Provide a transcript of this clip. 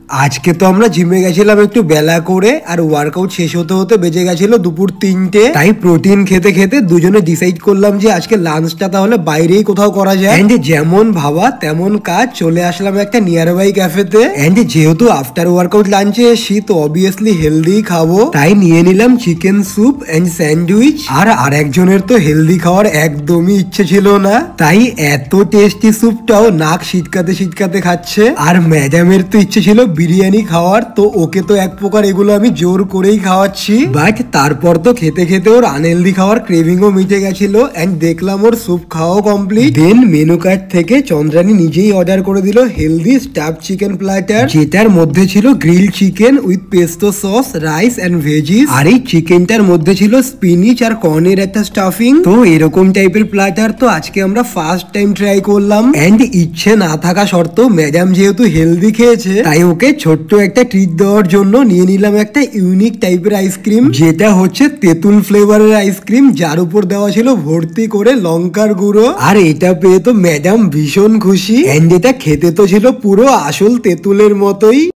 আজকে তো আমরা জিমে গেছিলাম একটু বেলা করে, আর ওয়ার্কআউট শেষ হতে হতে বেজে গেছিল দুপুর 3টে। তাই প্রোটিন খেতে খেতে দুজনে ডিসাইড করলাম যে আজকে লাঞ্চটা তাহলে বাইরেই কোথাও করা যায়। এন্ড যেমন ভাবা তেমন কাজ, চলে আসলাম একটা নিয়ার বাই ক্যাফেতে। এন্ড যেহেতু আফটার ওয়ার্কআউট লাঞ্চে এসি তো অবভিয়াসলি হেলদি খাবো, তাই নিয়ে নিলাম চিকেন স্যুপ এন্ড স্যান্ডউইচ। আর আরেকজনের তো হেলদি খাওয়ার একদমই ইচ্ছে ছিল না, তাই এত টেস্টি স্যুপটাও নাক শীতকাতে শীতকাতে খাচ্ছে। আর ম্যাডামের তো ইচ্ছে ছিল বিরিয়ানি খাওয়ার, তো ওকে তো এক প্রকার এগুলো আমি জোর করেই খাওয়াচ্ছি। বাট তারপর তো খেতে খেতে ওর আনহেলদি খাওয়ার ক্রেভিংও মিটে গেছিল। এন্ড দেখলাম ওর স্যুপ খাওয়াও কমপ্লিট। দেন মেনু কার্ড থেকে চন্দ্রানী নিজেই অর্ডার করে দিল হেলদি স্টাফ চিকেন প্ল্যাটার, যেটার মধ্যে ছিল grill chicken with pesto sauce, rice and veggies. আর এই চিকেনটার মধ্যে ছিল স্পিনিচ আর কর্নের একটা স্টাফিং। তো এরকম টাইপের প্ল্যাটার তো আজকে আমরা ফার্স্ট টাইম ট্রাই করলাম। এন্ড ইচ্ছে না থাকা সত্ত্বেও ম্যাডাম যেহেতু হেলদি খেয়েছে, তাই ওকে ছোট্ট একটা ট্রিট দেওয়ার জন্য নিয়ে নিলাম একটা ইউনিক টাইপের আইসক্রিম, যেটা হচ্ছে তেঁতুল ফ্লেভারের আইসক্রিম, যার উপর দেওয়া ছিল ভর্তি করে লঙ্কার গুঁড়ো। আর এটা পেয়ে তো ম্যাডাম ভীষণ খুশি। এন্ড এটা খেতে তো ছিল পুরো আসল তেঁতুলের মতোই।